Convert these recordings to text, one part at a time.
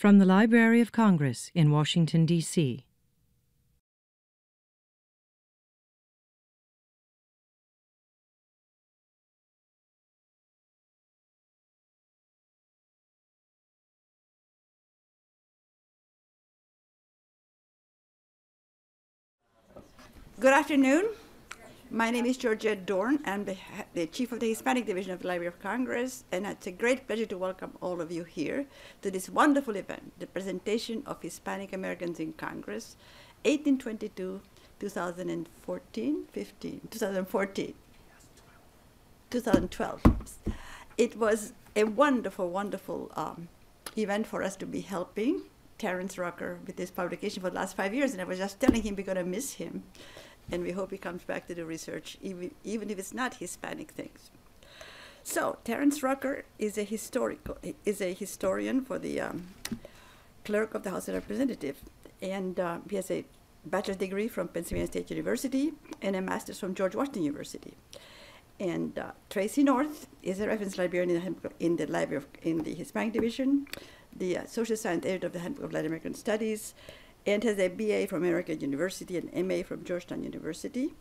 From the Library of Congress in Washington, D.C. Good afternoon. My name is Georgette Dorn. I'm the Chief of the Hispanic Division of the Library of Congress, and it's a great pleasure to welcome all of you here to this wonderful event, the presentation of Hispanic Americans in Congress, 1822, 2014. It was a wonderful, wonderful event for us to be helping Terrance Rucker with this publication for the last 5 years, and I was just telling him we're going to miss him. And we hope he comes back to do research, even if it's not Hispanic things. So Terrance Rucker is a historian for the clerk of the House of Representatives, and he has a bachelor's degree from Pennsylvania State University and a master's from George Washington University. And Tracy North is a reference librarian in the Hispanic Division, the social science editor of the Handbook of Latin American Studies, and has a BA from American University and MA from Georgetown University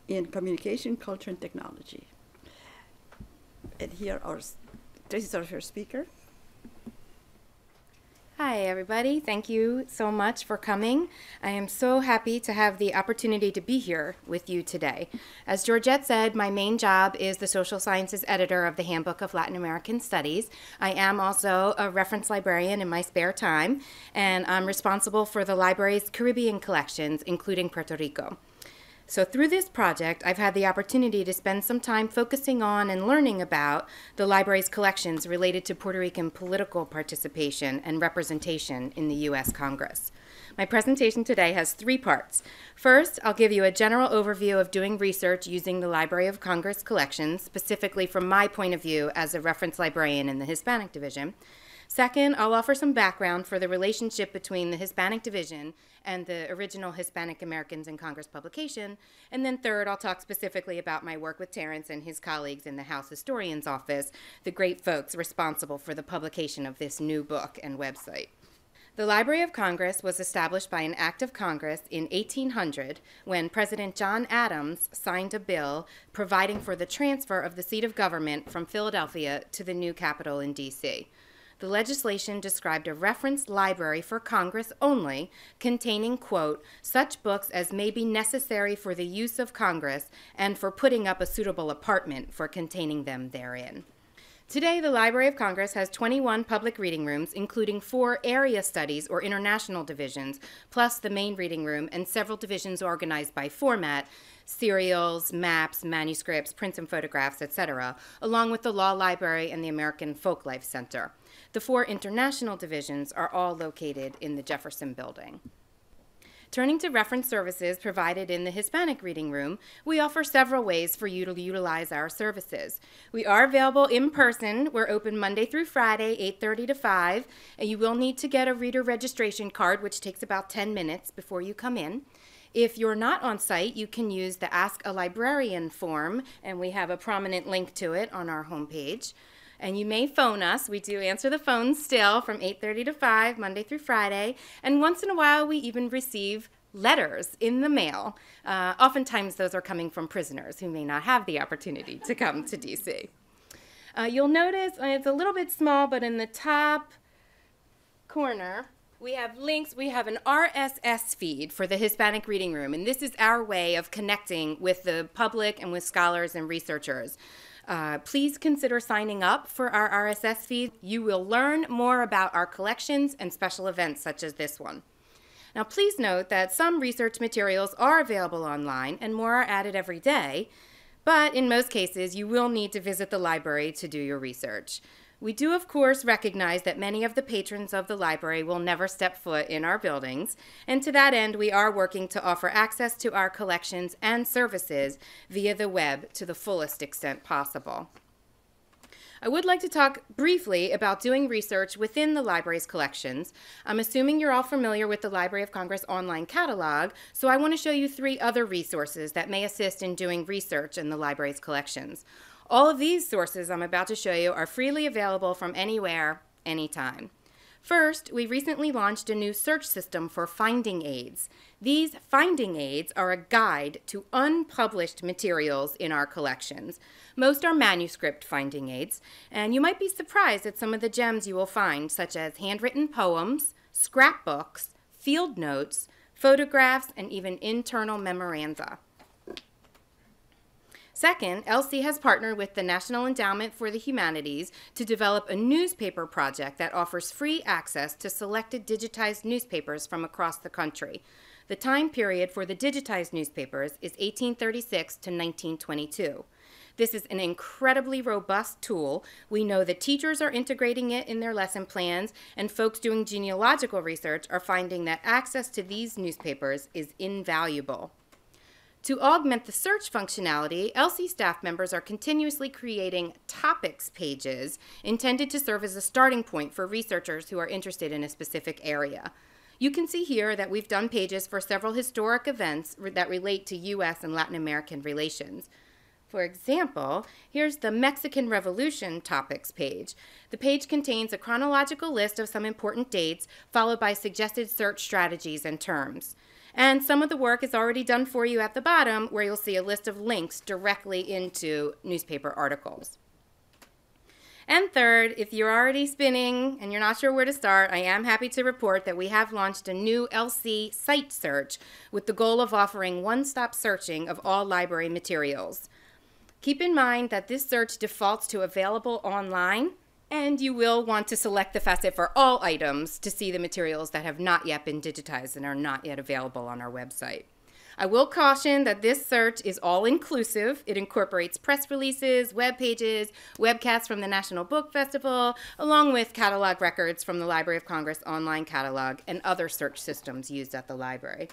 in Communication, Culture, and Technology. And here Tracy's our first speaker. Hi, everybody. Thank you so much for coming. I am so happy to have the opportunity to be here with you today. As Georgette said, my main job is the social sciences editor of the Handbook of Latin American Studies. I am also a reference librarian in my spare time, and I'm responsible for the library's Caribbean collections, including Puerto Rico. So through this project, I've had the opportunity to spend some time focusing on and learning about the library's collections related to Puerto Rican political participation and representation in the U.S. Congress. My presentation today has 3 parts. First, I'll give you a general overview of doing research using the Library of Congress collections, specifically from my point of view as a reference librarian in the Hispanic Division. Second, I'll offer some background for the relationship between the Hispanic Division and the original Hispanic Americans in Congress publication. And then third, I'll talk specifically about my work with Terrance and his colleagues in the House Historian's Office, the great folks responsible for the publication of this new book and website. The Library of Congress was established by an act of Congress in 1800 when President John Adams signed a bill providing for the transfer of the seat of government from Philadelphia to the new capital in D.C. The legislation described a reference library for Congress only, containing, quote, such books as may be necessary for the use of Congress and for putting up a suitable apartment for containing them therein. Today, the Library of Congress has 21 public reading rooms, including 4 area studies or international divisions, plus the main reading room and several divisions organized by format, serials, maps, manuscripts, prints and photographs, etc., along with the Law Library and the American Folklife Center. The 4 international divisions are all located in the Jefferson Building. Turning to reference services provided in the Hispanic Reading Room, we offer several ways for you to utilize our services. We are available in person. We're open Monday through Friday, 8:30 to 5, and you will need to get a reader registration card, which takes about 10 minutes before you come in. If you're not on site, you can use the Ask a Librarian form, and we have a prominent link to it on our homepage. And you may phone us. We do answer the phone still from 8:30 to 5, Monday through Friday. And once in a while, we even receive letters in the mail. Oftentimes, those are coming from prisoners who may not have the opportunity to come to D.C. You'll notice it's a little bit small, but in the top corner, we have links. We have an RSS feed for the Hispanic Reading Room, and this is our way of connecting with the public and with scholars and researchers. Please consider signing up for our RSS feed. You will learn more about our collections and special events such as this one. Now, please note that some research materials are available online and more are added every day, but in most cases, you will need to visit the library to do your research. We do, of course, recognize that many of the patrons of the library will never step foot in our buildings, and to that end, we are working to offer access to our collections and services via the web to the fullest extent possible. I would like to talk briefly about doing research within the library's collections. I'm assuming you're all familiar with the Library of Congress online catalog, so I want to show you 3 other resources that may assist in doing research in the library's collections. All of these sources I'm about to show you are freely available from anywhere, anytime. First, we recently launched a new search system for finding aids. These finding aids are a guide to unpublished materials in our collections. Most are manuscript finding aids, and you might be surprised at some of the gems you will find, such as handwritten poems, scrapbooks, field notes, photographs, and even internal memoranda. Second, LC has partnered with the National Endowment for the Humanities to develop a newspaper project that offers free access to selected digitized newspapers from across the country. The time period for the digitized newspapers is 1836 to 1922. This is an incredibly robust tool. We know that teachers are integrating it in their lesson plans, and folks doing genealogical research are finding that access to these newspapers is invaluable. To augment the search functionality, LC staff members are continuously creating topics pages intended to serve as a starting point for researchers who are interested in a specific area. You can see here that we've done pages for several historic events that relate to U.S. and Latin American relations. For example, here's the Mexican Revolution topics page. The page contains a chronological list of some important dates, followed by suggested search strategies and terms. And some of the work is already done for you at the bottom, where you'll see a list of links directly into newspaper articles. And third, if you're already spinning and you're not sure where to start, I am happy to report that we have launched a new LC site search with the goal of offering one-stop searching of all library materials. Keep in mind that this search defaults to available online, and you will want to select the facet for all items to see the materials that have not yet been digitized and are not yet available on our website. I will caution that this search is all-inclusive. It incorporates press releases, web pages, webcasts from the National Book Festival, along with catalog records from the Library of Congress online catalog and other search systems used at the library.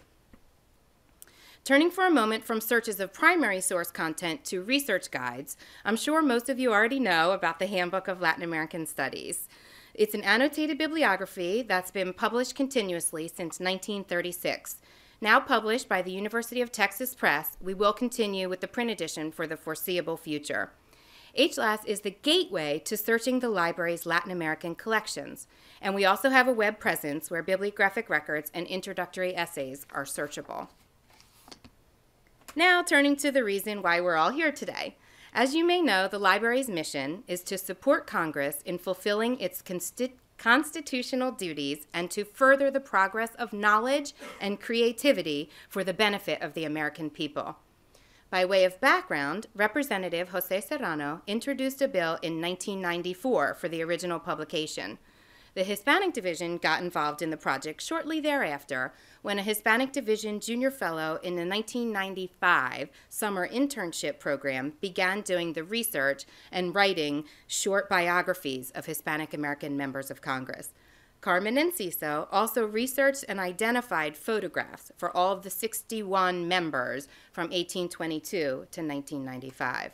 Turning for a moment from searches of primary source content to research guides, I'm sure most of you already know about the Handbook of Latin American Studies. It's an annotated bibliography that's been published continuously since 1936. Now published by the University of Texas Press, we will continue with the print edition for the foreseeable future. HLAS is the gateway to searching the library's Latin American collections, and we also have a web presence where bibliographic records and introductory essays are searchable. Now, turning to the reason why we're all here today. As you may know, the library's mission is to support Congress in fulfilling its constitutional duties and to further the progress of knowledge and creativity for the benefit of the American people. By way of background, Representative Jose Serrano introduced a bill in 1994 for the original publication. The Hispanic Division got involved in the project shortly thereafter when a Hispanic Division Junior Fellow in the 1995 summer internship program began doing the research and writing short biographies of Hispanic American members of Congress. Carmen Enciso also researched and identified photographs for all of the 61 members from 1822 to 1995.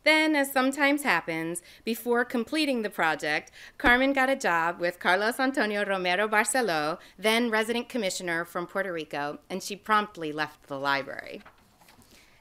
Then, as sometimes happens, before completing the project, Carmen got a job with Carlos Antonio Romero Barceló, then resident commissioner from Puerto Rico, and she promptly left the library.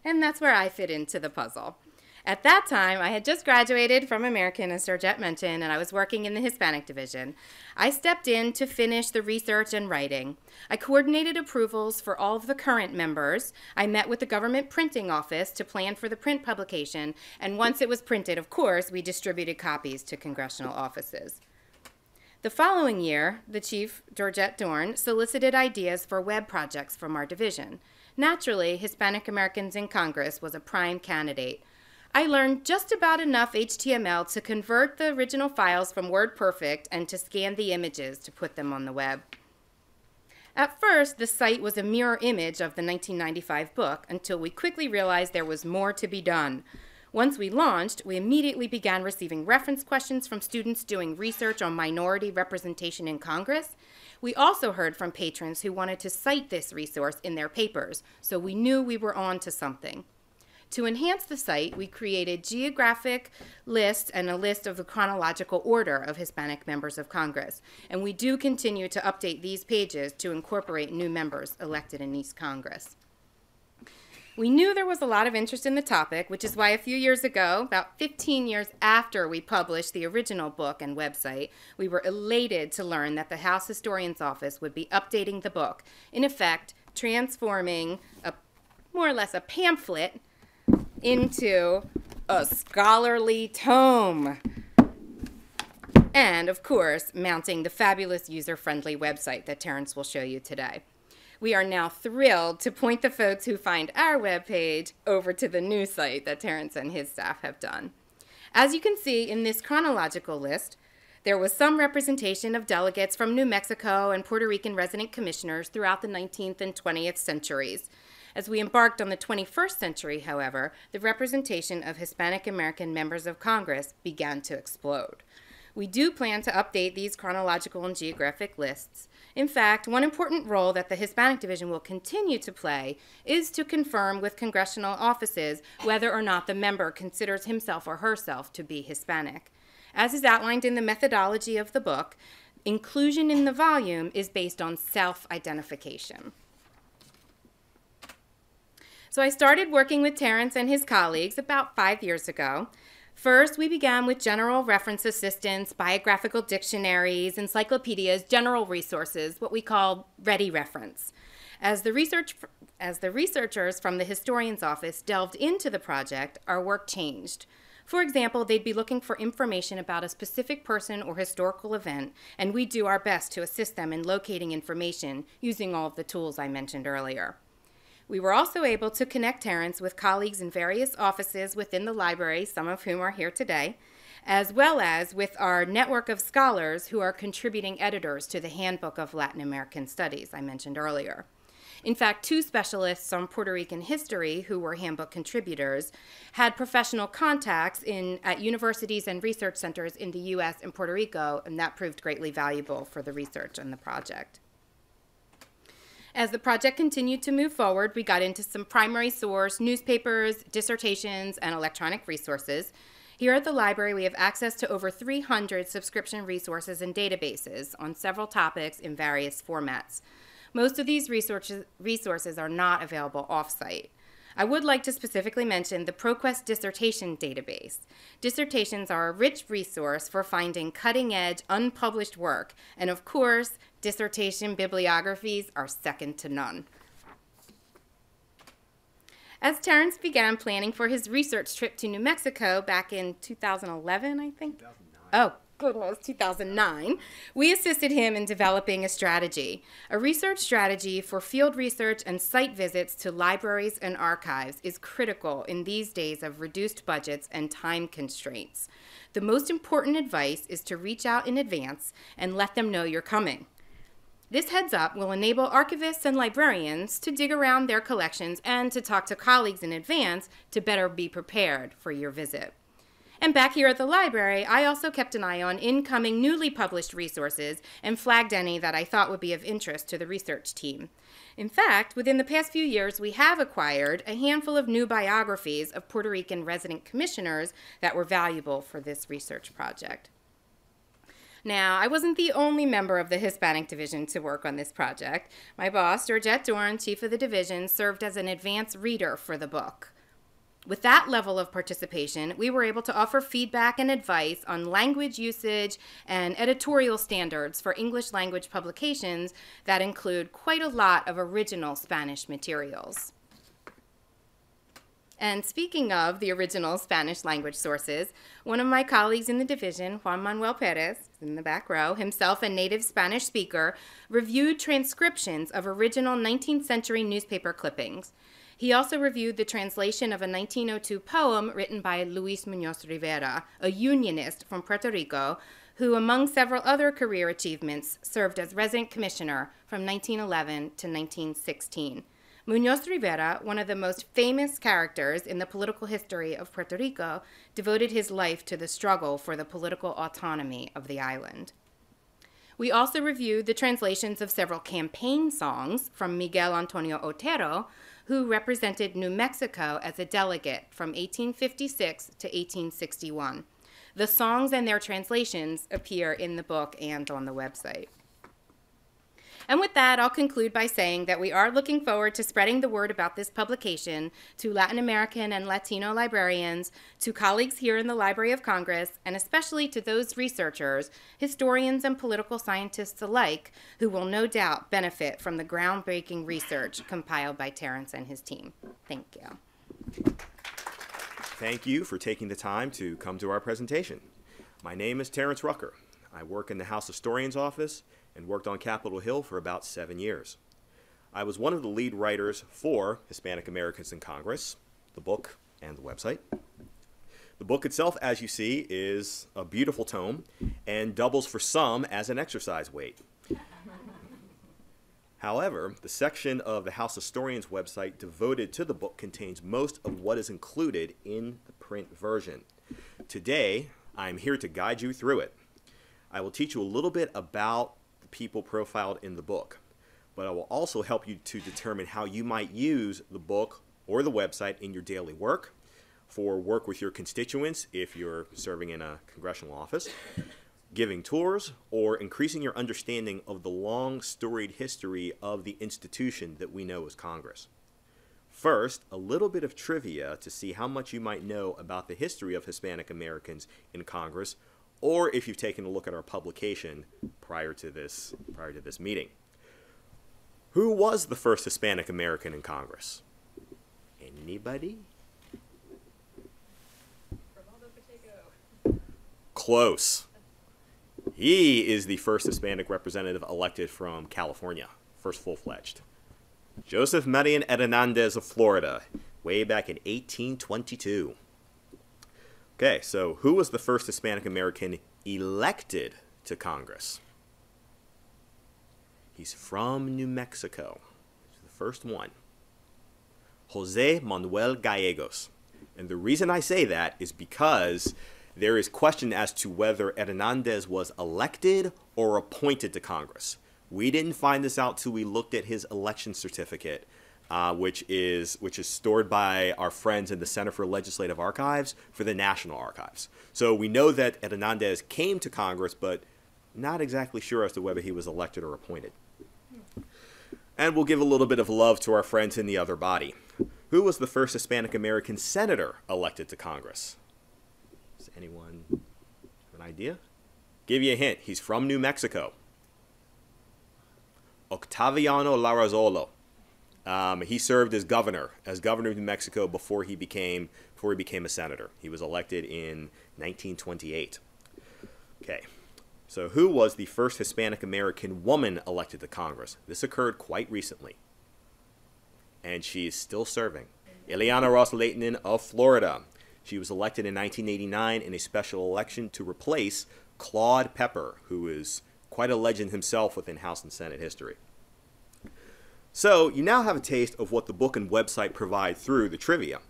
And that's where I fit into the puzzle. At that time, I had just graduated from American, as Georgette mentioned, and I was working in the Hispanic Division. I stepped in to finish the research and writing. I coordinated approvals for all of the current members. I met with the government printing office to plan for the print publication, and once it was printed, of course, we distributed copies to congressional offices. The following year, the chief, Georgette Dorn, solicited ideas for web projects from our division. Naturally, Hispanic Americans in Congress was a prime candidate. I learned just about enough HTML to convert the original files from WordPerfect and to scan the images to put them on the web. At first, the site was a mirror image of the 1995 book until we quickly realized there was more to be done. Once we launched, we immediately began receiving reference questions from students doing research on minority representation in Congress. We also heard from patrons who wanted to cite this resource in their papers, so we knew we were on to something. To enhance the site, we created geographic lists and a list of the chronological order of Hispanic members of Congress. And we do continue to update these pages to incorporate new members elected in each Congress. We knew there was a lot of interest in the topic, which is why a few years ago, about 15 years after we published the original book and website, we were elated to learn that the House Historian's Office would be updating the book, in effect, transforming more or less a pamphlet into a scholarly tome. And, of course, mounting the fabulous user-friendly website that Terrance will show you today. We are now thrilled to point the folks who find our webpage over to the new site that Terrance and his staff have done. As you can see in this chronological list, there was some representation of delegates from New Mexico and Puerto Rican resident commissioners throughout the 19th and 20th centuries. As we embarked on the 21st century, however, the representation of Hispanic American members of Congress began to explode. We do plan to update these chronological and geographic lists. In fact, one important role that the Hispanic Division will continue to play is to confirm with congressional offices whether or not the member considers himself or herself to be Hispanic. As is outlined in the methodology of the book, inclusion in the volume is based on self-identification. So I started working with Terrance and his colleagues about 5 years ago. First, we began with general reference assistance, biographical dictionaries, encyclopedias, general resources, what we call ready reference. As the researchers from the historian's office delved into the project, our work changed. For example, they'd be looking for information about a specific person or historical event, and we do our best to assist them in locating information using all of the tools I mentioned earlier. We were also able to connect Terrance with colleagues in various offices within the library, some of whom are here today, as well as with our network of scholars who are contributing editors to the Handbook of Latin American Studies I mentioned earlier. In fact, 2 specialists on Puerto Rican history who were Handbook contributors had professional contacts at universities and research centers in the U.S. and Puerto Rico, and that proved greatly valuable for the research and the project. As the project continued to move forward, we got into some primary source, newspapers, dissertations, and electronic resources. Here at the library, we have access to over 300 subscription resources and databases on several topics in various formats. Most of these resources are not available off-site. I would like to specifically mention the ProQuest Dissertation Database. Dissertations are a rich resource for finding cutting-edge, unpublished work, and of course, dissertation bibliographies are second to none. As Terrance began planning for his research trip to New Mexico back in 2011, I think? 2009. Oh, goodness, 2009, we assisted him in developing a research strategy for field research and site visits to libraries and archives is critical in these days of reduced budgets and time constraints. The most important advice is to reach out in advance and let them know you're coming. This heads up will enable archivists and librarians to dig around their collections and to talk to colleagues in advance to better be prepared for your visit. And back here at the library, I also kept an eye on incoming newly published resources and flagged any that I thought would be of interest to the research team. In fact, within the past few years, we have acquired a handful of new biographies of Puerto Rican resident commissioners that were valuable for this research project. Now, I wasn't the only member of the Hispanic Division to work on this project. My boss, Georgette Dorn, chief of the division, served as an advance reader for the book. With that level of participation, we were able to offer feedback and advice on language usage and editorial standards for English language publications that include quite a lot of original Spanish materials. And speaking of the original Spanish language sources, one of my colleagues in the division, Juan Manuel Perez, in the back row, himself a native Spanish speaker, reviewed transcriptions of original 19th century newspaper clippings. He also reviewed the translation of a 1902 poem written by Luis Muñoz Rivera, a Unionist from Puerto Rico, who, among several other career achievements, served as resident commissioner from 1911 to 1916. Muñoz Rivera, one of the most famous characters in the political history of Puerto Rico, devoted his life to the struggle for the political autonomy of the island. We also reviewed the translations of several campaign songs from Miguel Antonio Otero, who represented New Mexico as a delegate from 1856 to 1861. The songs and their translations appear in the book and on the website. And with that, I'll conclude by saying that we are looking forward to spreading the word about this publication to Latin American and Latino librarians, to colleagues here in the Library of Congress, and especially to those researchers, historians, and political scientists alike, who will no doubt benefit from the groundbreaking research compiled by Terrance and his team. Thank you. Thank you for taking the time to come to our presentation. My name is Terrance Rucker. I work in the House Historian's Office and worked on Capitol Hill for about 7 years. I was one of the lead writers for Hispanic Americans in Congress, the book and the website. The book itself, as you see, is a beautiful tome and doubles for some as an exercise weight. However, the section of the House Historian's website devoted to the book contains most of what is included in the print version. Today, I'm here to guide you through it. I will teach you a little bit about the people profiled in the book, but I will also help you to determine how you might use the book or the website in your daily work, for work with your constituents if you're serving in a congressional office, giving tours, or increasing your understanding of the long storied history of the institution that we know as Congress. First, a little bit of trivia to see how much you might know about the history of Hispanic Americans in Congress, or if you've taken a look at our publication prior to this meeting. Who was the first Hispanic American in Congress? Anybody? Close. He is the first Hispanic representative elected from California, first full-fledged. Joseph M. Hernandez of Florida, way back in 1822. Okay, so who was the first Hispanic American elected to Congress? He's from New Mexico. He's the first one. Jose Manuel Gallegos. And the reason I say that is because there is question as to whether Hernandez was elected or appointed to Congress. We didn't find this out till we looked at his election certificate, which is stored by our friends in the Center for Legislative Archives for the National Archives. So we know that Hernandez came to Congress, but not exactly sure as to whether he was elected or appointed. And we'll give a little bit of love to our friends in the other body. Who was the first Hispanic American senator elected to Congress? Does anyone have an idea? Give you a hint. He's from New Mexico. Octaviano Larrazolo. He served as governor of New Mexico before he became a senator. He was elected in 1928. Okay, so who was the first Hispanic American woman elected to Congress? This occurred quite recently, and she is still serving. Ileana Ros-Lehtinen of Florida. She was elected in 1989 in a special election to replace Claude Pepper, who is quite a legend himself within House and Senate history. So you now have a taste of what the book and website provide through the trivia,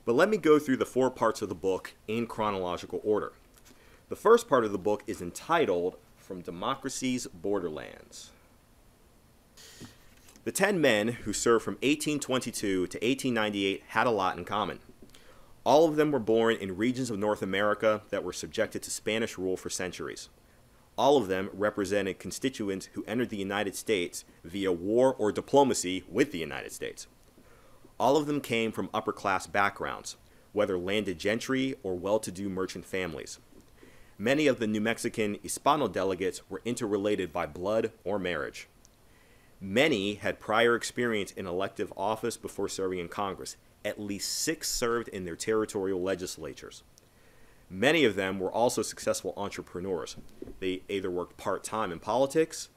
but let me go through the 4 parts of the book in chronological order. The first part of the book is entitled From Democracy's Borderlands. The 10 men who served from 1822 to 1898 had a lot in common. All of them were born in regions of North America that were subjected to Spanish rule for centuries. All of them represented constituents who entered the United States via war or diplomacy with the United States. All of them came from upper-class backgrounds, whether landed gentry or well-to-do merchant families. Many of the New Mexican Hispano delegates were interrelated by blood or marriage. Many had prior experience in elective office before serving in Congress. At least 6 served in their territorial legislatures. Many of them were also successful entrepreneurs. They either worked part-time in politics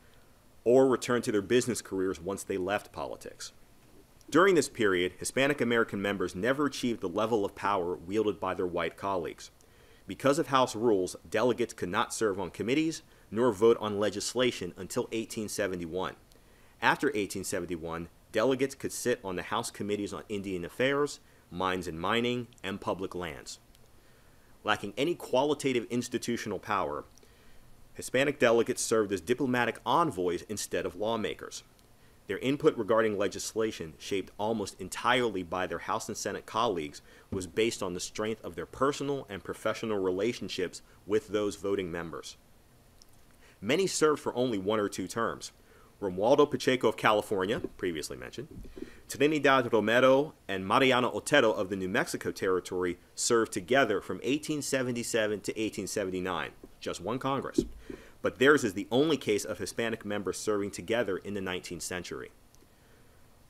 or returned to their business careers once they left politics. During this period, Hispanic American members never achieved the level of power wielded by their white colleagues. Because of House rules, delegates could not serve on committees nor vote on legislation until 1871. After 1871, delegates could sit on the House committees on Indian Affairs, Mines and Mining, and Public Lands. Lacking any qualitative institutional power, Hispanic delegates served as diplomatic envoys instead of lawmakers. Their input regarding legislation, shaped almost entirely by their House and Senate colleagues, was based on the strength of their personal and professional relationships with those voting members. Many served for only 1 or 2 terms. Romualdo Pacheco of California, previously mentioned, Trinidad Romero, and Mariano Otero of the New Mexico Territory served together from 1877 to 1879, just one Congress. But theirs is the only case of Hispanic members serving together in the 19th century.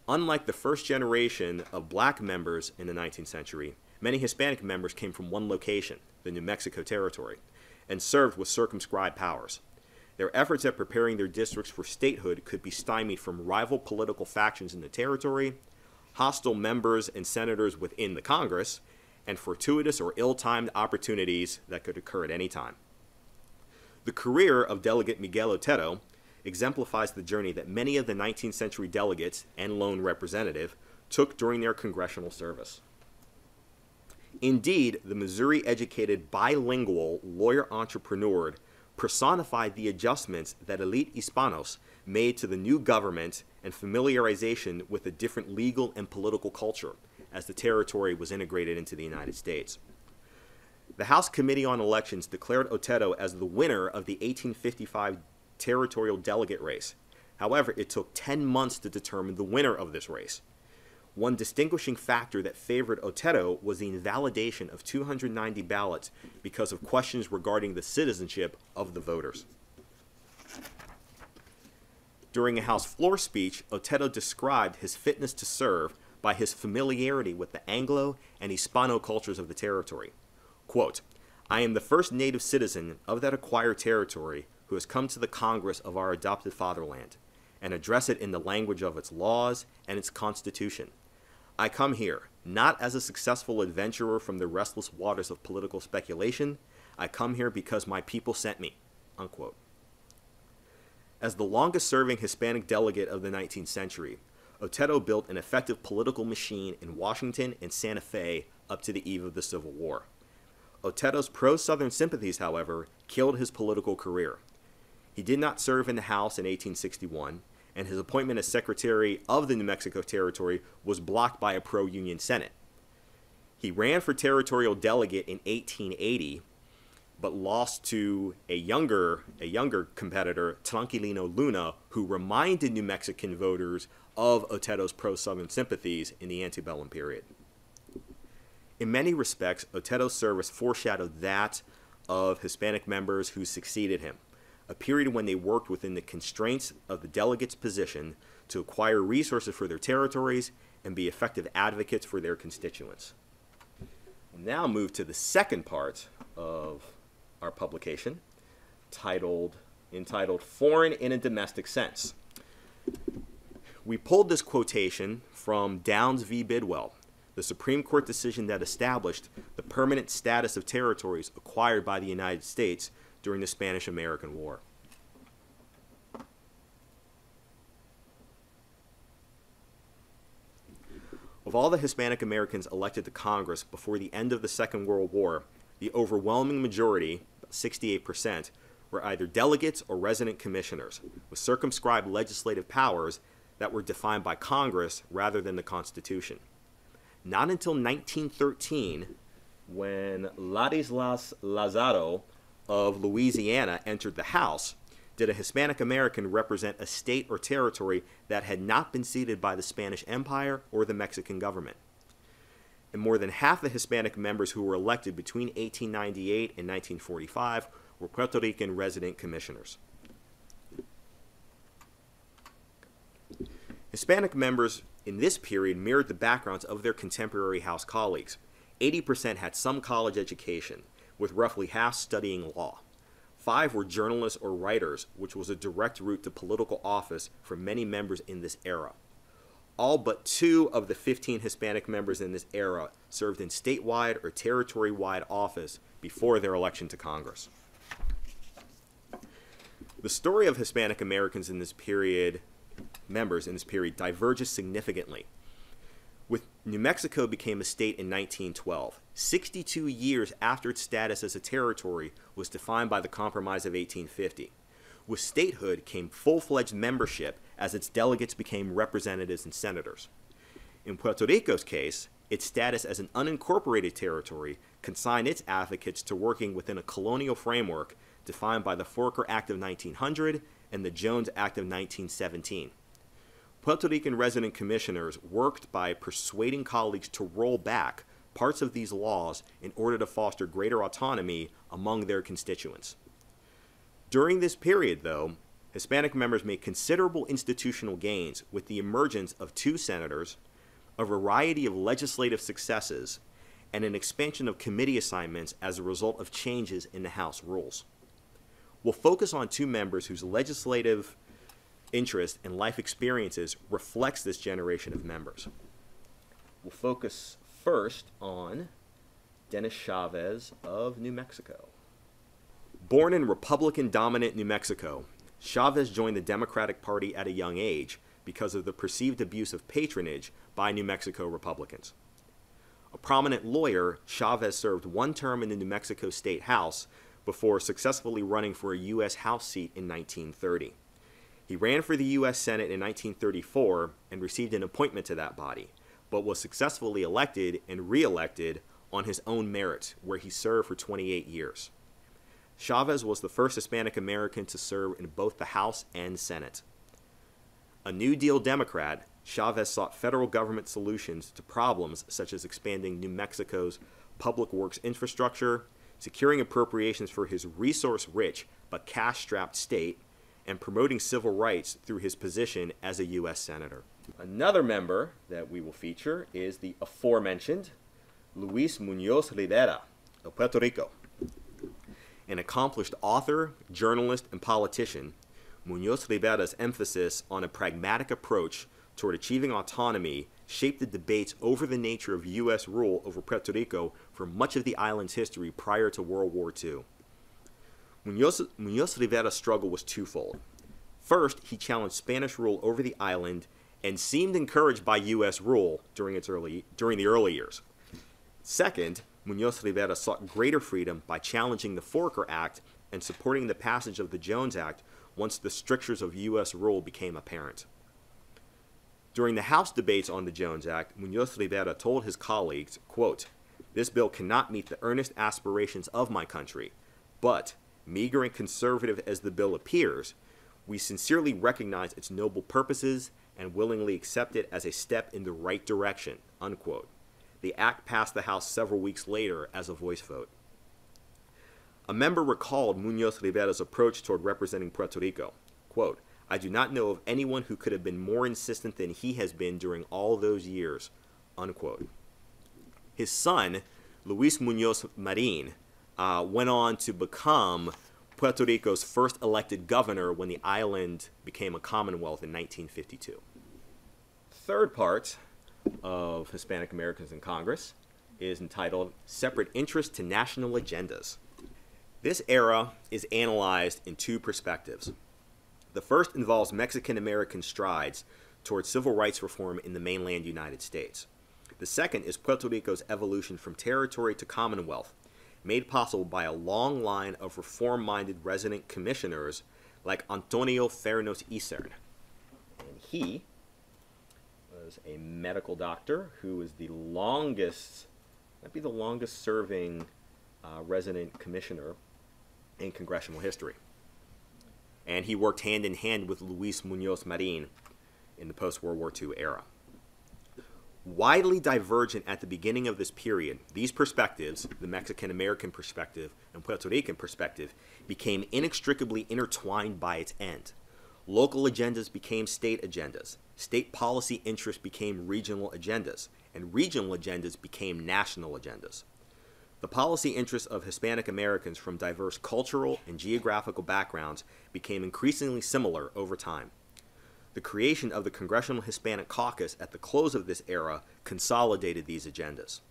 Unlike the first generation of black members in the 19th century, many Hispanic members came from one location, the New Mexico Territory, and served with circumscribed powers. Their efforts at preparing their districts for statehood could be stymied from rival political factions in the territory, hostile members and senators within the Congress, and fortuitous or ill-timed opportunities that could occur at any time. The career of Delegate Miguel Otero exemplifies the journey that many of the 19th century delegates and lone representative took during their congressional service. Indeed, the Missouri-educated bilingual lawyer-entrepreneur personified the adjustments that elite Hispanos made to the new government and familiarization with a different legal and political culture as the territory was integrated into the United States. The House Committee on Elections declared Otero as the winner of the 1855 territorial delegate race. However, it took 10 months to determine the winner of this race. One distinguishing factor that favored Otero was the invalidation of 290 ballots because of questions regarding the citizenship of the voters. During a House floor speech, Otero described his fitness to serve by his familiarity with the Anglo and Hispano cultures of the territory. Quote, "I am the first native citizen of that acquired territory who has come to the Congress of our adopted fatherland and address it in the language of its laws and its constitution. I come here, not as a successful adventurer from the restless waters of political speculation. I come here because my people sent me." Unquote. As the longest-serving Hispanic delegate of the 19th century, Otero built an effective political machine in Washington and Santa Fe up to the eve of the Civil War. Otero's pro-Southern sympathies, however, killed his political career. He did not serve in the House in 1861, and his appointment as Secretary of the New Mexico Territory was blocked by a pro-Union Senate. He ran for territorial delegate in 1880, but lost to a younger competitor, Tranquilino Luna, who reminded New Mexican voters of Otero's pro-Southern sympathies in the antebellum period. In many respects, Otero's service foreshadowed that of Hispanic members who succeeded him, a period when they worked within the constraints of the delegate's position to acquire resources for their territories and be effective advocates for their constituents. We'll now move to the second part of our publication, entitled Foreign in a Domestic Sense. We pulled this quotation from Downs v. Bidwell, the Supreme Court decision that established the permanent status of territories acquired by the United States during the Spanish-American War. Of all the Hispanic Americans elected to Congress before the end of the Second World War, the overwhelming majority, 68%, were either delegates or resident commissioners, with circumscribed legislative powers that were defined by Congress rather than the Constitution. Not until 1913, when Ladislas Lazaro of Louisiana entered the House, did a Hispanic American represent a state or territory that had not been ceded by the Spanish Empire or the Mexican government. And more than half the Hispanic members who were elected between 1898 and 1945 were Puerto Rican resident commissioners. Hispanic members in this period mirrored the backgrounds of their contemporary House colleagues. 80% had some college education, with roughly half studying law. 5 were journalists or writers, which was a direct route to political office for many members in this era. All but 2 of the 15 Hispanic members in this era served in statewide or territory-wide office before their election to Congress. The story of Hispanic Americans in this period, diverges significantly. With New Mexico became a state in 1912, 62 years after its status as a territory was defined by the Compromise of 1850. With statehood came full-fledged membership as its delegates became representatives and senators. In Puerto Rico's case, its status as an unincorporated territory consigned its advocates to working within a colonial framework defined by the Foraker Act of 1900 and the Jones Act of 1917. Puerto Rican resident commissioners worked by persuading colleagues to roll back parts of these laws in order to foster greater autonomy among their constituents. During this period, though, Hispanic members made considerable institutional gains with the emergence of 2 senators, a variety of legislative successes, and an expansion of committee assignments as a result of changes in the House rules. We'll focus on 2 members whose legislative interest and life experiences reflects this generation of members. We'll focus first on Dennis Chavez of New Mexico. Born in Republican-dominant New Mexico, Chavez joined the Democratic Party at a young age because of the perceived abuse of patronage by New Mexico Republicans. A prominent lawyer, Chavez served 1 term in the New Mexico State House before successfully running for a U.S. House seat in 1930. He ran for the U.S. Senate in 1934 and received an appointment to that body, but was successfully elected and re-elected on his own merit, where he served for 28 years. Chavez was the first Hispanic American to serve in both the House and Senate. A New Deal Democrat, Chavez sought federal government solutions to problems such as expanding New Mexico's public works infrastructure, securing appropriations for his resource-rich but cash-strapped state, and promoting civil rights through his position as a U.S. Senator. Another member that we will feature is the aforementioned Luis Muñoz Rivera of Puerto Rico. An accomplished author, journalist, and politician, Muñoz Rivera's emphasis on a pragmatic approach toward achieving autonomy shaped the debates over the nature of U.S. rule over Puerto Rico for much of the island's history prior to World War II. Muñoz Rivera's struggle was twofold. First, he challenged Spanish rule over the island and seemed encouraged by U.S. rule during the early years. Second, Muñoz Rivera sought greater freedom by challenging the Foraker Act and supporting the passage of the Jones Act once the strictures of U.S. rule became apparent. During the House debates on the Jones Act, Muñoz Rivera told his colleagues, quote, "This bill cannot meet the earnest aspirations of my country, but, meager and conservative as the bill appears, we sincerely recognize its noble purposes and willingly accept it as a step in the right direction," unquote. The act passed the House several weeks later as a voice vote. A member recalled Muñoz Rivera's approach toward representing Puerto Rico. Quote, "I do not know of anyone who could have been more insistent than he has been during all those years," unquote. His son, Luis Muñoz Marin, went on to become Puerto Rico's first elected governor when the island became a commonwealth in 1952. Third part of Hispanic Americans in Congress is entitled Separate Interest to National Agendas. This era is analyzed in 2 perspectives. The first involves Mexican American strides toward civil rights reform in the mainland United States. The second is Puerto Rico's evolution from territory to commonwealth, made possible by a long line of reform-minded resident commissioners like Antonio Fernos Isern. And he was a medical doctor who was the longest, might be the longest serving resident commissioner in congressional history. And he worked hand in hand with Luis Muñoz Marin in the post-World War II era. Widely divergent at the beginning of this period, these perspectives, the Mexican-American perspective and Puerto Rican perspective, became inextricably intertwined by its end. Local agendas became state agendas, state policy interests became regional agendas, and regional agendas became national agendas. The policy interests of Hispanic Americans from diverse cultural and geographical backgrounds became increasingly similar over time. The creation of the Congressional Hispanic Caucus at the close of this era consolidated these agendas.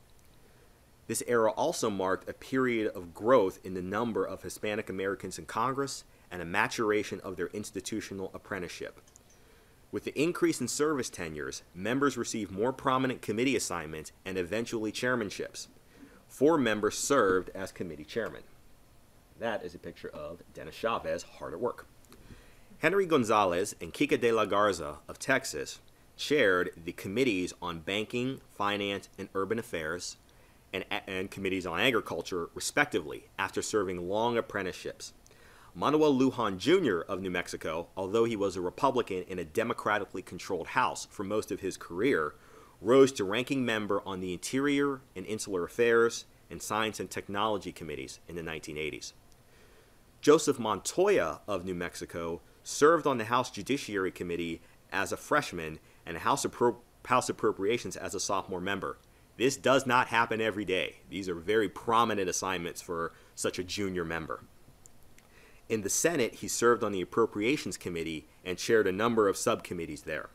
This era also marked a period of growth in the number of Hispanic Americans in Congress and a maturation of their institutional apprenticeship. With the increase in service tenures, members received more prominent committee assignments and eventually chairmanships. 4 members served as committee chairman. That is a picture of Dennis Chavez hard at work. Henry Gonzalez and Kika de la Garza of Texas chaired the committees on banking, finance, and urban affairs, and committees on agriculture, respectively, after serving long apprenticeships. Manuel Lujan Jr. of New Mexico, although he was a Republican in a democratically controlled House for most of his career, rose to ranking member on the Interior and Insular Affairs and Science and Technology committees in the 1980s. Joseph Montoya of New Mexico served on the House Judiciary Committee as a freshman and House Appropriations as a sophomore member. This does not happen every day. These are very prominent assignments for such a junior member. In the Senate, he served on the Appropriations Committee and chaired a number of subcommittees there.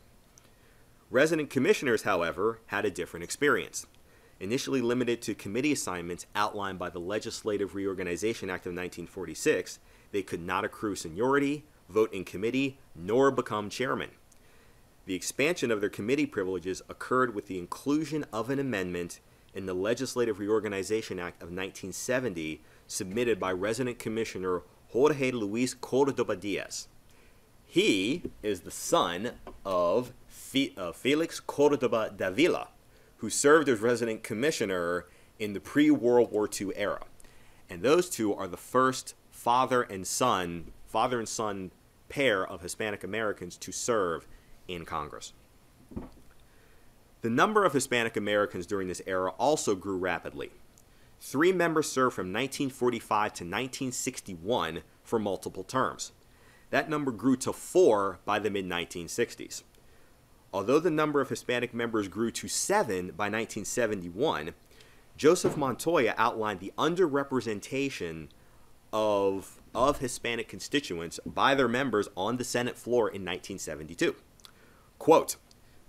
Resident commissioners, however, had a different experience. Initially limited to committee assignments outlined by the Legislative Reorganization Act of 1946, they could not accrue seniority, vote in committee, nor become chairman. The expansion of their committee privileges occurred with the inclusion of an amendment in the Legislative Reorganization Act of 1970 submitted by resident commissioner Jorge Luis Cordoba Diaz. He is the son of Felix Cordoba Davila, who served as resident commissioner in the pre-World War II era. And those two are the first father and son pair of Hispanic Americans to serve in Congress. The number of Hispanic Americans during this era also grew rapidly. 3 members served from 1945 to 1961 for multiple terms. That number grew to 4 by the mid-1960s. Although the number of Hispanic members grew to 7 by 1971, Joseph Montoya outlined the underrepresentation of Hispanic constituents by their members on the Senate floor in 1972. Quote,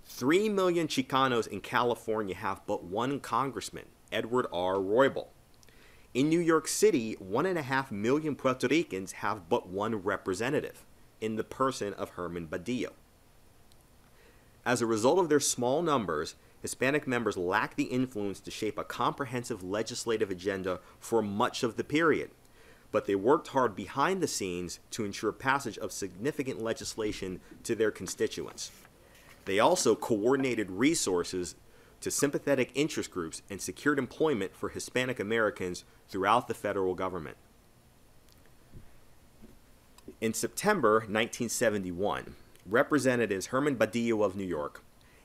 3 million Chicanos in California have but one congressman, Edward R. Roybal. In New York City, 1.5 million Puerto Ricans have but one representative, in the person of Herman Badillo. As a result of their small numbers, Hispanic members lacked the influence to shape a comprehensive legislative agenda for much of the period, but they worked hard behind the scenes to ensure passage of significant legislation to their constituents. They also coordinated resources to sympathetic interest groups and secured employment for Hispanic Americans throughout the federal government. In September 1971, Representatives Herman Badillo of New York,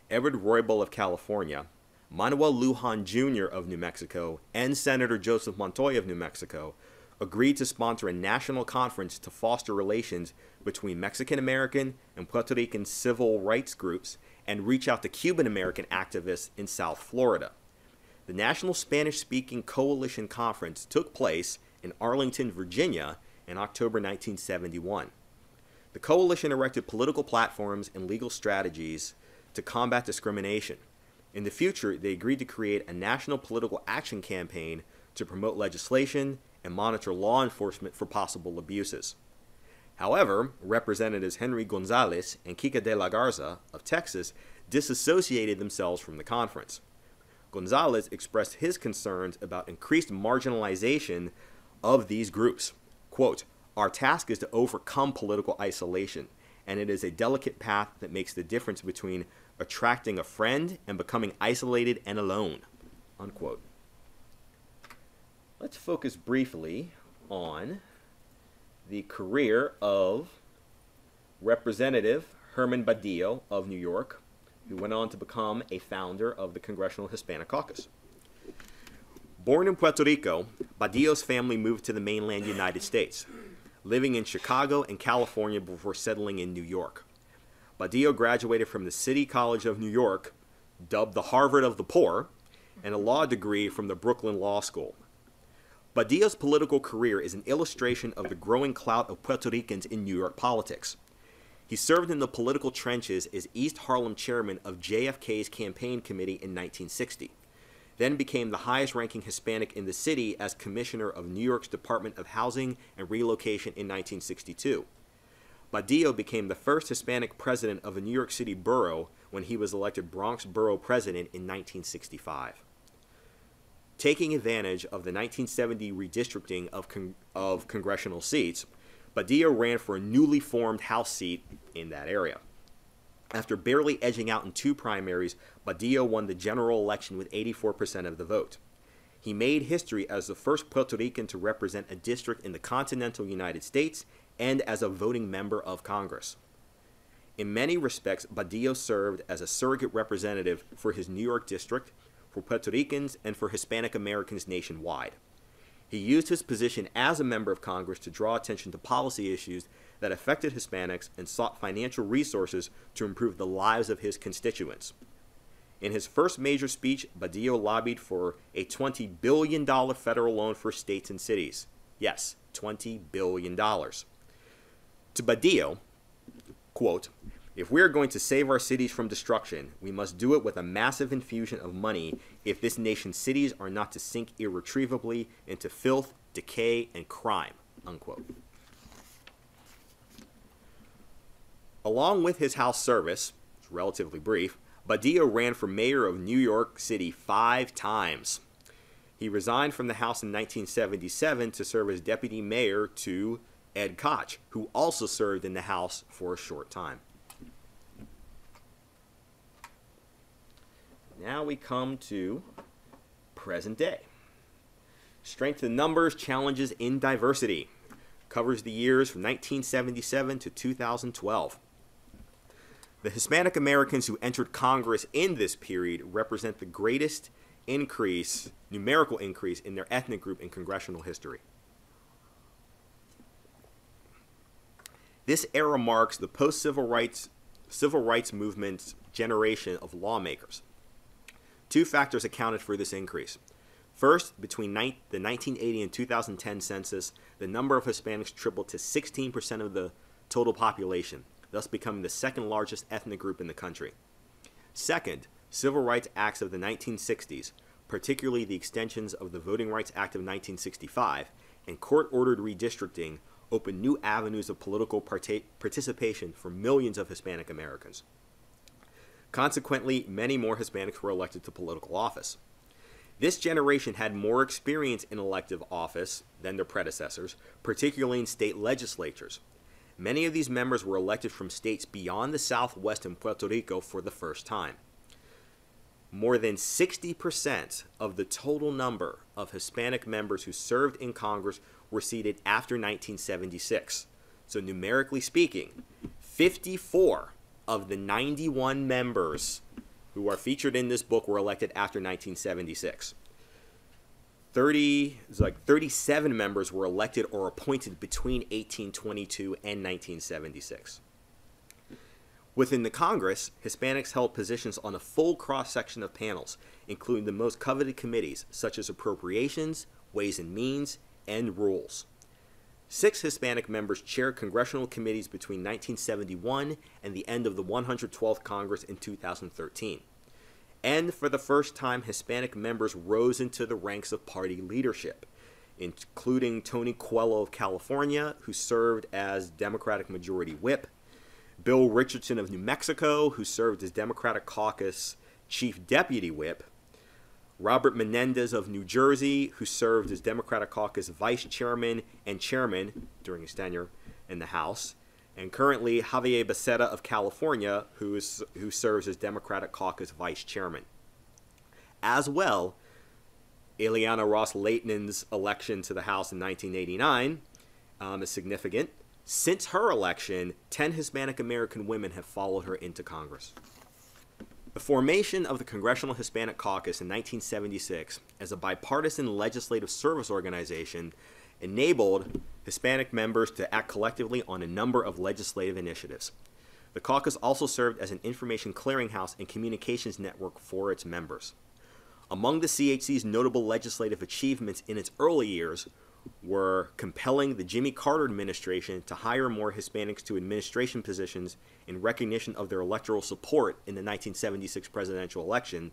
Edward Roybal of California, Manuel Lujan Jr. of New Mexico, and Senator Joseph Montoya of New Mexico agreed to sponsor a national conference to foster relations between Mexican American and Puerto Rican civil rights groups and reach out to Cuban American activists in South Florida. The National Spanish-Speaking Coalition Conference took place in Arlington, Virginia in October 1971. The coalition erected political platforms and legal strategies to combat discrimination. In the future, they agreed to create a national political action campaign to promote legislation and monitor law enforcement for possible abuses. However, Representatives Henry Gonzalez and Kika de la Garza of Texas disassociated themselves from the conference. Gonzalez expressed his concerns about increased marginalization of these groups. Quote, "Our task is to overcome political isolation, and it is a delicate path that makes the difference between attracting a friend and becoming isolated and alone." Unquote. Let's focus briefly on the career of Representative Herman Badillo of New York, who went on to become a founder of the Congressional Hispanic Caucus. Born in Puerto Rico, Badillo's family moved to the mainland United States, living in Chicago and California before settling in New York. Badillo graduated from the City College of New York, dubbed the Harvard of the Poor, and a law degree from the Brooklyn Law School. Badillo's political career is an illustration of the growing clout of Puerto Ricans in New York politics. He served in the political trenches as East Harlem chairman of JFK's campaign committee in 1960, then became the highest-ranking Hispanic in the city as commissioner of New York's Department of Housing and Relocation in 1962. Badillo became the first Hispanic president of a New York City borough when he was elected Bronx Borough President in 1965. Taking advantage of the 1970 redistricting of congressional seats, Badillo ran for a newly formed House seat in that area. After barely edging out in 2 primaries, Badillo won the general election with 84% of the vote. He made history as the first Puerto Rican to represent a district in the continental United States and as a voting member of Congress. In many respects, Badillo served as a surrogate representative for his New York district, for Puerto Ricans, and for Hispanic Americans nationwide. He used his position as a member of Congress to draw attention to policy issues that affected Hispanics and sought financial resources to improve the lives of his constituents. In his first major speech, Badillo lobbied for a $20 billion federal loan for states and cities. Yes, $20 billion. To Badillo, quote, "If we are going to save our cities from destruction, we must do it with a massive infusion of money if this nation's cities are not to sink irretrievably into filth, decay, and crime," unquote. Along with his House service, it's relatively brief, Badillo ran for mayor of New York City 5 times. He resigned from the House in 1977 to serve as deputy mayor to Ed Koch, who also served in the House for a short time. Now we come to present day. Strength in numbers, challenges in diversity. Covers the years from 1977 to 2012. The Hispanic Americans who entered Congress in this period represent the greatest numerical increase in their ethnic group in congressional history. This era marks the post-civil rights movement's generation of lawmakers. 2 factors accounted for this increase. First, between the 1980 and 2010 census, the number of Hispanics tripled to 16% of the total population, thus becoming the second largest ethnic group in the country. Second, civil rights acts of the 1960s, particularly the extensions of the Voting Rights Act of 1965 and court-ordered redistricting, opened new avenues of political participation for millions of Hispanic Americans. Consequently, many more Hispanics were elected to political office. This generation had more experience in elective office than their predecessors, particularly in state legislatures. Many of these members were elected from states beyond the Southwest and Puerto Rico for the first time. More than 60% of the total number of Hispanic members who served in Congress were seated after 1976. So numerically speaking, 54 of the 91 members who are featured in this book were elected after 1976. 37 members were elected or appointed between 1822 and 1976. Within the Congress, Hispanics held positions on a full cross-section of panels, including the most coveted committees, such as Appropriations, Ways and Means, and Rules. 6 Hispanic members chaired congressional committees between 1971 and the end of the 112th Congress in 2013. And for the first time, Hispanic members rose into the ranks of party leadership, including Tony Coelho of California, who served as Democratic Majority Whip, Bill Richardson of New Mexico, who served as Democratic Caucus Chief Deputy Whip, Robert Menendez of New Jersey, who served as Democratic Caucus Vice Chairman and Chairman during his tenure in the House, and currently Javier Becerra of California, who serves as Democratic Caucus Vice Chairman. As well, Ileana Ros-Lehtinen election to the House in 1989 is significant. Since her election, 10 Hispanic American women have followed her into Congress. The formation of the Congressional Hispanic Caucus in 1976 as a bipartisan legislative service organization enabled Hispanic members to act collectively on a number of legislative initiatives. The caucus also served as an information clearinghouse and communications network for its members. Among the CHC's notable legislative achievements in its early years were compelling the Jimmy Carter administration to hire more Hispanics to administration positions in recognition of their electoral support in the 1976 presidential election,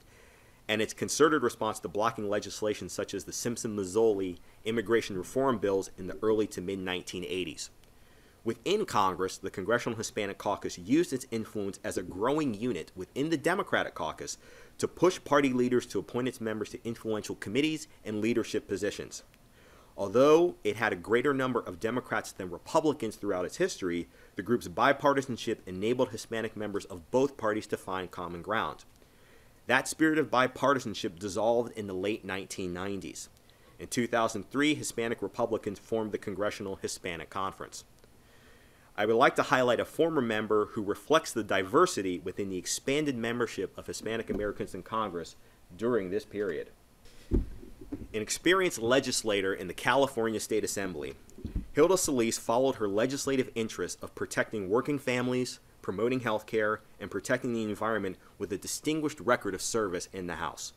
and its concerted response to blocking legislation such as the Simpson-Mazzoli immigration reform bills in the early to mid-1980s. Within Congress, the Congressional Hispanic Caucus used its influence as a growing unit within the Democratic Caucus to push party leaders to appoint its members to influential committees and leadership positions. Although it had a greater number of Democrats than Republicans throughout its history, the group's bipartisanship enabled Hispanic members of both parties to find common ground. That spirit of bipartisanship dissolved in the late 1990s. In 2003, Hispanic Republicans formed the Congressional Hispanic Conference. I would like to highlight a former member who reflects the diversity within the expanded membership of Hispanic Americans in Congress during this period. An experienced legislator in the California State Assembly, Hilda Solis followed her legislative interests of protecting working families, promoting health care, and protecting the environment with a distinguished record of service in the House.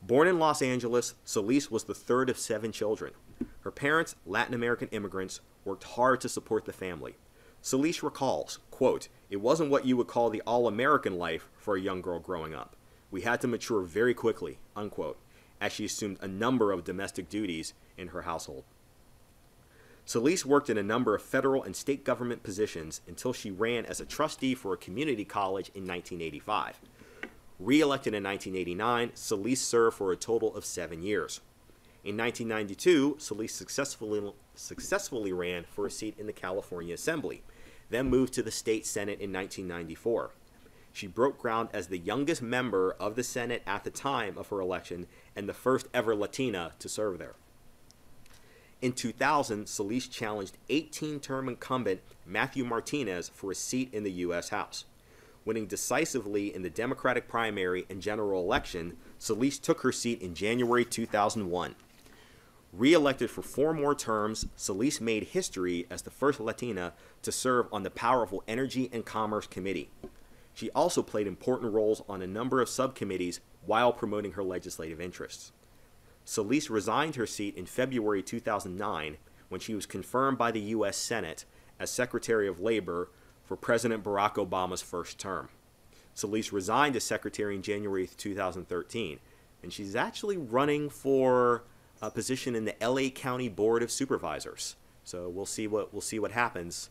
Born in Los Angeles, Solis was the third of 7 children. Her parents, Latin American immigrants, worked hard to support the family. Solis recalls, quote, "It wasn't what you would call the all-American life for a young girl growing up. We had to mature very quickly," unquote, as she assumed a number of domestic duties in her household. Solis worked in a number of federal and state government positions until she ran as a trustee for a community college in 1985. Re-elected in 1989, Solis served for a total of 7 years. In 1992, Solis successfully ran for a seat in the California Assembly, then moved to the state Senate in 1994. She broke ground as the youngest member of the Senate at the time of her election and the first ever Latina to serve there. In 2000, Solis challenged 18-term incumbent Matthew Martinez for a seat in the U.S. House. Winning decisively in the Democratic primary and general election, Solis took her seat in January 2001. Re-elected for 4 more terms, Solis made history as the first Latina to serve on the powerful Energy and Commerce Committee. She also played important roles on a number of subcommittees while promoting her legislative interests. Solis resigned her seat in February 2009 when she was confirmed by the U.S. Senate as Secretary of Labor for President Barack Obama's first term. Solis resigned as Secretary in January 2013, and she's actually running for a position in the LA County Board of Supervisors. So we'll see what happens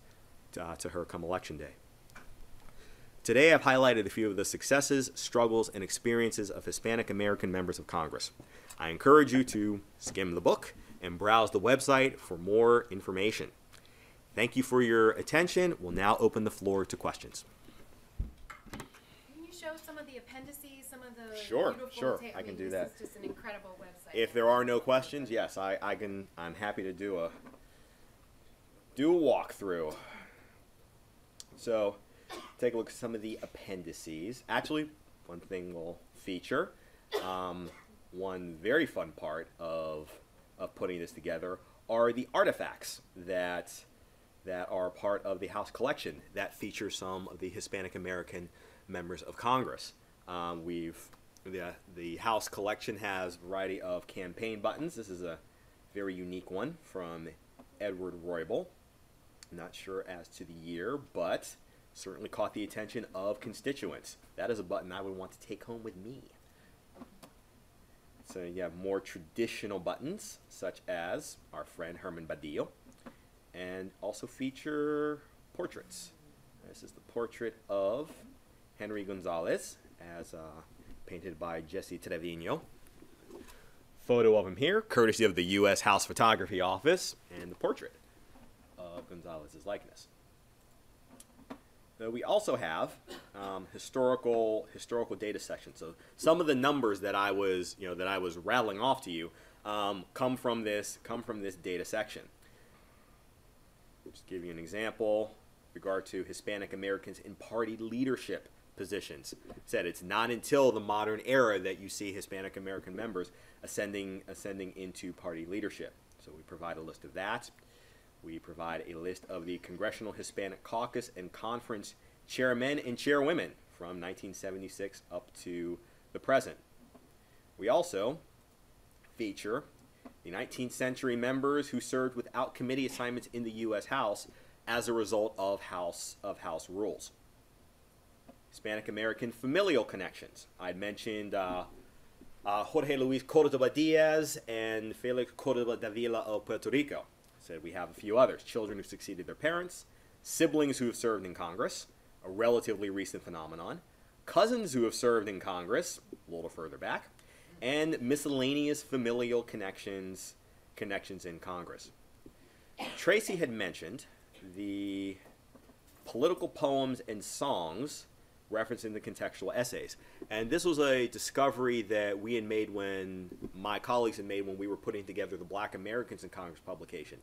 to her come Election Day. Today I've highlighted a few of the successes, struggles, and experiences of Hispanic American members of Congress. I encourage you to skim the book and browse the website for more information. Thank you for your attention. We'll now open the floor to questions. Can you show some of the appendices, some of the Sure. I can do that. This is just an incredible website. If there are no questions, yes, I'm happy to do a walkthrough. So, take a look at some of the appendices. Actually, one thing we'll feature, one very fun part of putting this together are the artifacts that are part of the House collection that feature some of the Hispanic American members of Congress. The House collection has a variety of campaign buttons. This is a very unique one from Edward Roybal. Not sure as to the year, but certainly caught the attention of constituents. That is a button I would want to take home with me. So you have more traditional buttons, such as our friend Herman Badillo, and also feature portraits. This is the portrait of Henry Gonzalez, as painted by Jesse Trevino. Photo of him here, courtesy of the U.S. House Photography Office, and the portrait of Gonzalez's likeness. We also have historical data sections. So some of the numbers that I was rattling off to you come from this data section. Just give you an example with regard to Hispanic Americans in party leadership positions. Said it's not until the modern era that you see Hispanic American members ascending into party leadership. So we provide a list of that. We provide a list of the Congressional Hispanic Caucus and Conference chairmen and chairwomen from 1976 up to the present. We also feature the 19th century members who served without committee assignments in the U.S. House as a result of House rules. Hispanic American familial connections. I'd mentioned Jorge Luis Córdoba Diaz and Felix Córdoba Davila of Puerto Rico. Said we have a few others: children who succeeded their parents, siblings who have served in Congress, a relatively recent phenomenon, cousins who have served in Congress, a little further back, and miscellaneous familial connections in Congress. Tracy had mentioned the political poems and songs referencing the contextual essays. And this was a discovery that we had made my colleagues had made when we were putting together the Black Americans in Congress publication.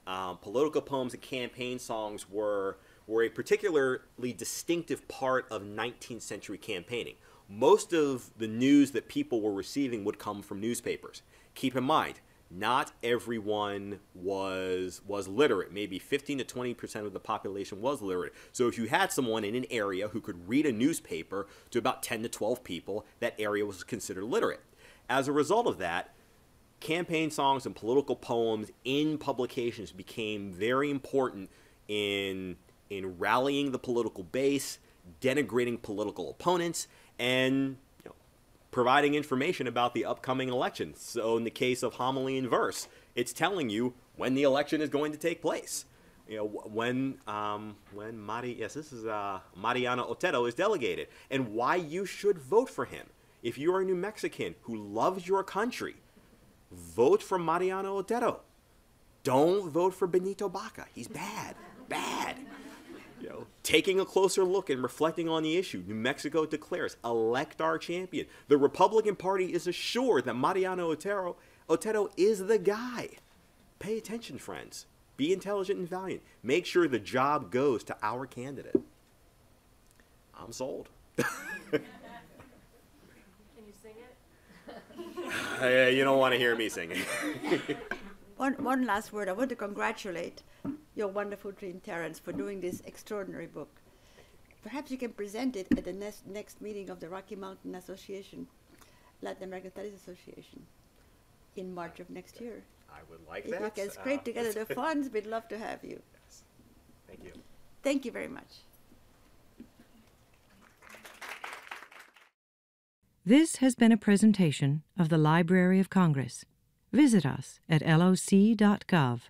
Political poems and campaign songs were a particularly distinctive part of 19th century campaigning. Most of the news that people were receiving would come from newspapers. Keep in mind, not everyone was literate. Maybe 15 to 20% of the population was literate. So if you had someone in an area who could read a newspaper to about 10 to 12 people, that area was considered literate. As a result of that, campaign songs and political poems in publications became very important in rallying the political base, denigrating political opponents, and providing information about the upcoming election. So in the case of homily in verse, it's telling you when the election is going to take place. When Mariano Otero is delegated, and why you should vote for him. If you are a New Mexican who loves your country, vote for Mariano Otero. Don't vote for Benito Baca. He's bad. Bad. Taking a closer look and reflecting on the issue, New Mexico declares, elect our champion. The Republican Party is assured that Mariano Otero is the guy. Pay attention, friends. Be intelligent and valiant. Make sure the job goes to our candidate. I'm sold. Can you sing it? You don't want to hear me singing. One last word. I want to congratulate your wonderful team, Terrance, for doing this extraordinary book. Perhaps you can present it at the next meeting of the Rocky Mountain Association, Latin American Studies Association, in March of next year. I would like if that. If you can scrape together the funds, we'd love to have you. Yes. Thank you. Thank you very much. This has been a presentation of the Library of Congress. Visit us at loc.gov.